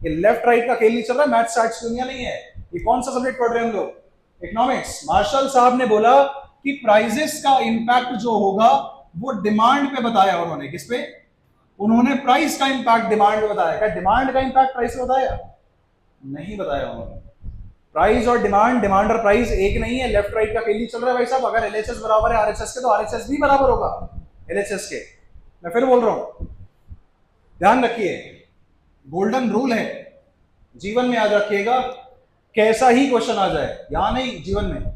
ये लेफ्ट राइट का खेल नहीं चल रहा, मैथ स्टैट्स दुनिया नहीं है। ये कौन सा सब्जेक्ट पढ़ रहे हैं हम लोग? इकोनॉमिक्स। मार्शल साहब ने बोला कि प्राइजेस का इंपैक्ट जो होगा वो डिमांड पे बताया उन्होंने। किस पे? उन्होंने प्राइस का इंपैक्ट डिमांड पे बताया। क्या डिमांड का इंपैक्ट प्राइस पे बताया? नहीं बताया उन्होंने। प्राइस और डिमांड, डिमांड और प्राइस एक नहीं है। लेफ्ट राइट का खेल नहीं चल रहा है भाई साहब। अगर एलएचएस बराबर है आरएचएस के तो आरएचएस भी बराबर होगा एलएचएस के। मैं फिर बोल रहा हूं, ध्यान रखिए, गोल्डन रूल है, जीवन में याद रखिएगा। कैसा ही क्वेश्चन आ जाए, यहां नहीं, जीवन में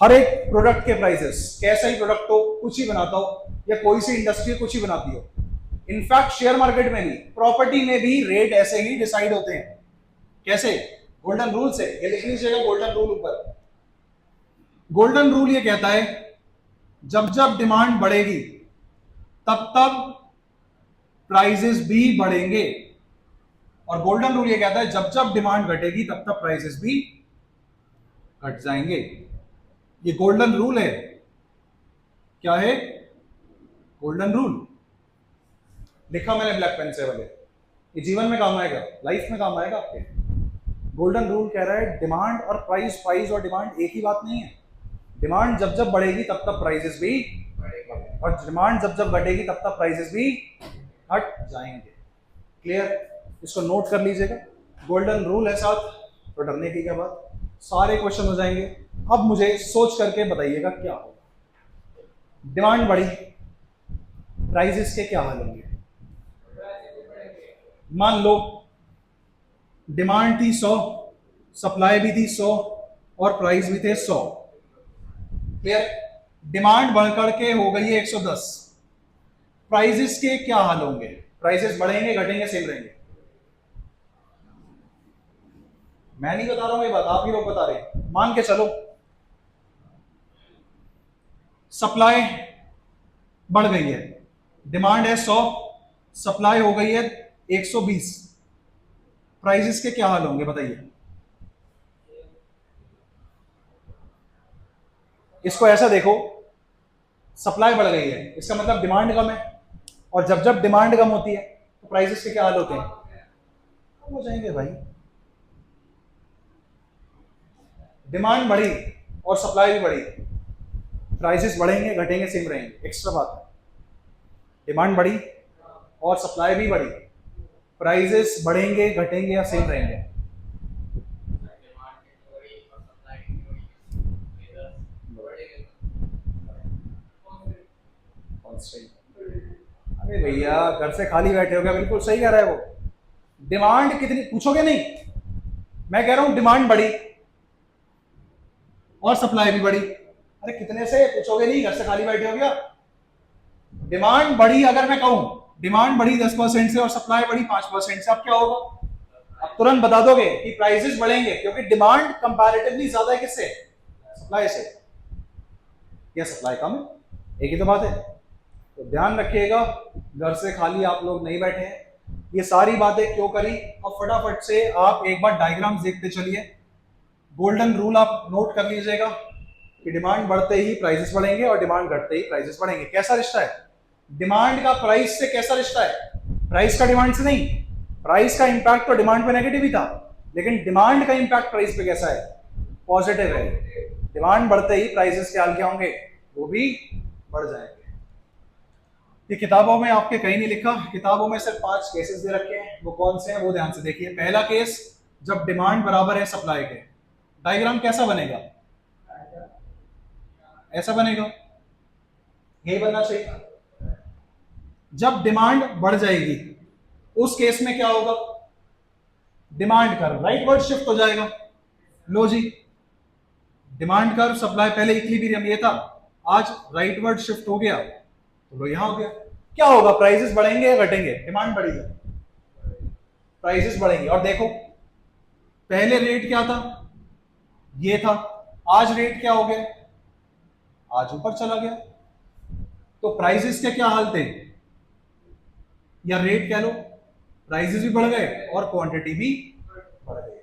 हर एक प्रोडक्ट के प्राइसेस, कैसा ही प्रोडक्ट हो, कुछ ही बनाता हो, या कोई सी इंडस्ट्री कुछ ही बनाती हो, इनफैक्ट शेयर मार्केट में भी, प्रॉपर्टी में भी रेट ऐसे ही डिसाइड होते हैं। कैसे? गोल्डन रूल से। ये लिख लीजिएगा गोल्डन रूल ऊपर। गोल्डन रूल ये कहता है जब जब डिमांड बढ़ेगी तब तब प्राइसेस भी बढ़ेंगे, और गोल्डन रूल ये कहता है जब जब डिमांड घटेगी तब तब प्राइसेस भी घट जाएंगे। ये गोल्डन रूल है। क्या है? Golden rule. लिखा मैंने ब्लैक पेन से वाले। ये जीवन में काम आएगा, लाइफ में काम आएगा आपके। गोल्डन रूल कह रहा है डिमांड और प्राइस, प्राइस और डिमांड एक ही बात नहीं है। डिमांड जब जब बढ़ेगी तब तब प्राइसेस भी बढ़ेंगे, और डिमांड जब जब घटेगी तब तब प्राइसेस भी घट जाएंगे। क्लियर? इसको नोट कर लीजिएगा। गोल्डन रूल है साथ, तो डरने की क्या बात, सारे क्वेश्चन हो जाएंगे। अब मुझे सोच करके बताइएगा क्या होगा। डिमांड बढ़ी, प्राइसेस के क्या हाल होंगे? मान लो डिमांड थी 100, सप्लाई भी थी 100 और प्राइस भी थे 100। क्लियर? डिमांड बढ़कर के हो गई है 110। प्राइसेस के क्या हाल होंगे? प्राइसेस बढ़ेंगे, घटेंगे, सेम रहेंगे? मैं नहीं बता रहा हूं ये बात, आप ही लोग बता रहे हैं। मान के चलो सप्लाई बढ़ गई है, डिमांड है 100, सप्लाई हो गई है 120। प्राइसेस के क्या हाल होंगे बताइए? इसको ऐसा देखो, सप्लाई बढ़ गई है, इसका मतलब डिमांड कम है, और जब जब डिमांड कम होती है तो प्राइसेस के क्या हाल होते हैं? कम हो जाएंगे भाई। डिमांड बढ़ी और सप्लाई भी बढ़ी, प्राइसेस बढ़ेंगे, घटेंगे, सेम रहेंगे? एक्स्ट्रा बात है। डिमांड बढ़ी और सप्लाई भी बढ़ी, प्राइसेस बढ़ेंगे, घटेंगे या सेम रहेंगे? अरे भैया घर से खाली बैठे हो गया, बिल्कुल सही कह रहा है वो। डिमांड कितनी पूछोगे नहीं, मैं कह रहा हूं डिमांड बढ़ी और सप्लाई भी बढ़ी। अरे कितने से पूछोगे नहीं, घर से खाली बैठे हो गया। डिमांड बढ़ी, अगर मैं कहूं डिमांड बढ़ी 10% से और सप्लाई बढ़ी 5% से, अब क्या होगा? अब तुरंत बता दोगे कि प्राइसेस बढ़ेंगे, क्योंकि डिमांड कंपैरेटिवली ज्यादा है किससे? सप्लाई से। या सप्लाई कम है? एक ही तो बात है। तो ध्यान रखिएगा, घर से खाली आप लोग नहीं बैठे हैं। ये सारी बातें क्यों करी? अब फटाफट से आप एक बार डायग्राम्स देखते चलिए। गोल्डन रूल आप नोट कर लीजिएगा कि डिमांड बढ़ते ही प्राइसेस बढ़ेंगे और डिमांड घटते ही प्राइसेस बढ़ेंगे। कैसा रिश्ता है? डिमांड का प्राइस से कैसा रिश्ता है? प्राइस का डिमांड से नहीं। प्राइस का इंपैक्ट तो डिमांड पे नेगेटिव ही था, लेकिन डिमांड का इंपैक्ट प्राइस पे कैसा है? पॉजिटिव है। डिमांड बढ़ते ही प्राइसेस के हाल क्या होंगे? वो भी बढ़ जाएंगे। ये किताबों में आपके कहीं नहीं लिखा, किताबों में सिर्फ 5 केसेस दे रखे हैं। वो कौन से हैं वो ध्यान से देखिए। पहला केस, जब डिमांड बराबर है सप्लाई के। डायग्राम कैसा बनेगा? ऐसा बनेगा, यही बनना चाहिए। जब डिमांड बढ़ जाएगी उस केस में क्या होगा? डिमांड कर्व राइटवर्ड शिफ्ट हो जाएगा। लो जी, डिमांड कर्व सप्लाई पहले इक्विलिब्रियम ये था, आज राइटवर्ड शिफ्ट हो गया, तो लो यहां हो गया। क्या होगा? प्राइसेस बढ़ेंगे या घटेंगे? डिमांड बढ़ी है, प्राइसेस बढ़ेंगे। और देखो पहले रेट क्या था? ये था। आज रेट क्या हो गया? आज ऊपर चला गया। तो प्राइसेस के क्या हाल थे? या रेट कह लो, प्राइसेस भी बढ़ गए और क्वांटिटी भी बढ़ गई।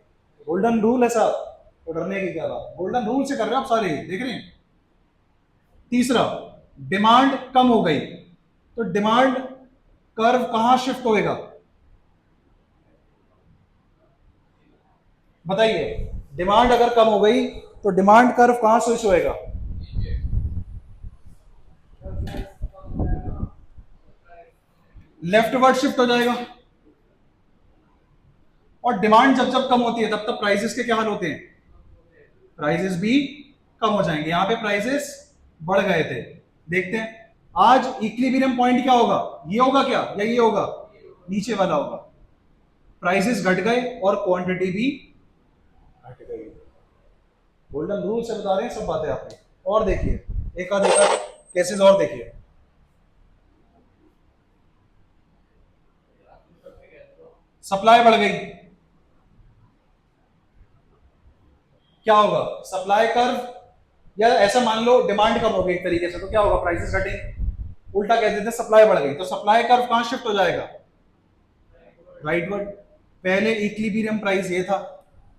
गोल्डन रूल है साहब, तो डरने की क्या बात। गोल्डन रूल से कर रहे हो आप सारे, देख रहे हैं। तीसरा, डिमांड कम हो गई तो डिमांड कर्व कहां शिफ्ट होएगा? बताइए, डिमांड अगर कम हो गई तो डिमांड कर्व कहां स्विच होएगा? लेफ्टवर्ड शिफ्ट हो जाएगा। और डिमांड जब जब कम होती है तब तब प्राइसेस के क्या हाल होते हैं? प्राइसेस भी कम हो जाएंगे। यहां पे प्राइसेस बढ़ गए थे। देखते हैं आज इक्विलिब्रियम पॉइंट क्या होगा? ये होगा क्या या ये होगा? नीचे वाला होगा। प्राइसेस घट गए और क्वांटिटी भी घट गई। गोल्डन रूल से बता रहे हैं सब बातें आपने। और देखिए एक आध केसेस और देखिए। सप्लाई बढ़ गई, क्या होगा? सप्लाई कर्व, या ऐसा मान लो डिमांड कम हो गई एक तरीके से, तो क्या होगा? प्राइसेस घटेंगे। उल्टा कहते थे सप्लाई बढ़ गई, तो सप्लाई कर्व कहां शिफ्ट हो जाएगा? राइटवर्ड। पहले इक्विलिब्रियम प्राइस ये था,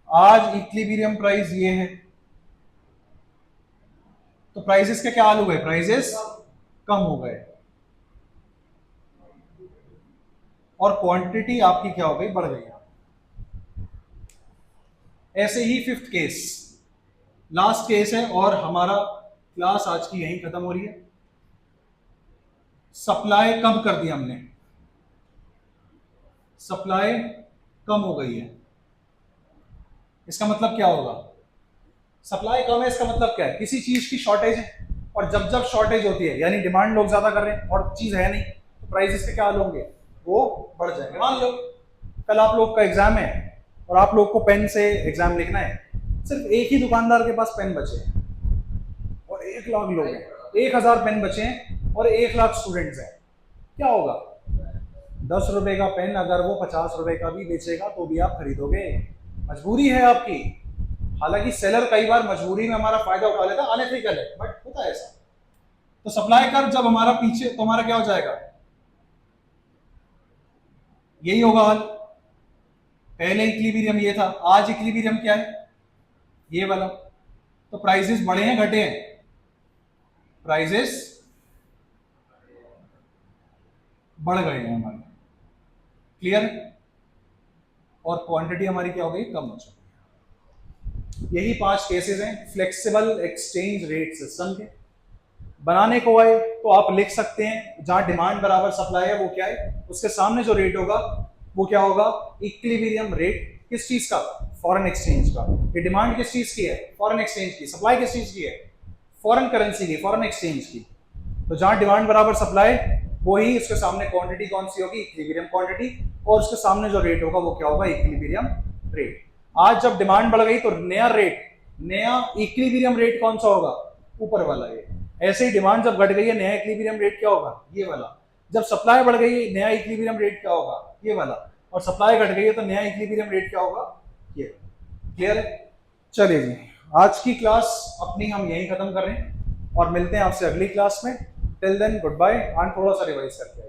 आज इक्विलिब्रियम प्राइस ये है, तो प्राइसेस के क्या हाल हुए? प्राइसेस कम हो गए और क्वांटिटी आपकी क्या हो गई? बढ़ गई। ऐसे ही फिफ्थ केस, लास्ट केस है और हमारा क्लास आज की यहीं खत्म हो रही है। सप्लाई कम कर दी हमने, सप्लाई कम हो गई है, इसका मतलब क्या होगा? सप्लाई कम है, इसका मतलब क्या है? किसी चीज की शॉर्टेज है और जब जब शॉर्टेज होती है यानी डिमांड लोग ज्यादा कर रहे हैं और चीज है नहीं, तो प्राइसेस के क्या हाल होंगे? वो बढ़ जाएंगे। मान लो कल आप लोग का एग्जाम है और आप लोग को पेन से एग्जाम लिखना है, सिर्फ एक ही दुकानदार के पास पेन बचे हैं और 1 लाख लोग हैं, 1000 पेन बचे हैं और 1 लाख स्टूडेंट्स हैं, क्या होगा? 10 रुपए का पेन अगर वो 50 रुपए का भी बेचेगा तो भी आप खरीदोगे। मजबूरी है आपकी। हालांकि सेलर कई बार मजबूरी में हमारा फायदा उठा लेता, अनएथिकल है, बट होता है ऐसा। तो सप्लाई कर्व जब हमारा पीछे, तो हमारा क्या हो जाएगा? यही होगा हाल। पहले इक्विलिब्रियम ये था, आज इक्विलिब्रियम क्या है? ये वाला। तो प्राइसेस बढ़े हैं घटे हैं? प्राइसेस बढ़ गए हैं हमारे। क्लियर? और क्वांटिटी हमारी क्या हो गई? कम हो चुकी है। यही 5 केसेस हैं फ्लेक्सिबल एक्सचेंज रेट सिस्टम के। बनाने को आए तो आप लिख सकते हैं जहां डिमांड बराबर सप्लाई है वो क्या है, उसके सामने जो रेट होगा वो क्या होगा? Equilibrium rate. किस चीज का? फॉरेन एक्सचेंज का। ये डिमांड किस चीज की है? फॉरेन एक्सचेंज की। सप्लाई किस चीज की है? फॉरेन करेंसी की, फॉरेन एक्सचेंज की। तो जहां डिमांड बराबर सप्लाई, वही उसके सामने क्वांटिटी कौन सी होगी? Equilibrium quantity. और उसके सामने जो रेट होगा वो क्या होगा? Equilibrium rate. आज जब डिमांड बढ़ गई तो नया रेट, नया इक्विलिब्रियम रेट कौन सा होगा? ऊपर वाला ये। ऐसे ही डिमांड जब घट गई है, नया इक्विलिब्रियम रेट क्या होगा? ये वाला। जब सप्लाई बढ़ गई है, नया इक्विलिब्रियम रेट क्या होगा? ये वाला। और सप्लाई घट गई है तो नया इक्विलिब्रियम रेट क्या होगा? ये। क्लियर है? चलिए जी, आज की क्लास अपनी हम यहीं खत्म कर रहे हैं और मिलते हैं आपसे अगली क्लास में। Till then good bye. थोड़ा सा रिवाइज करते हैं।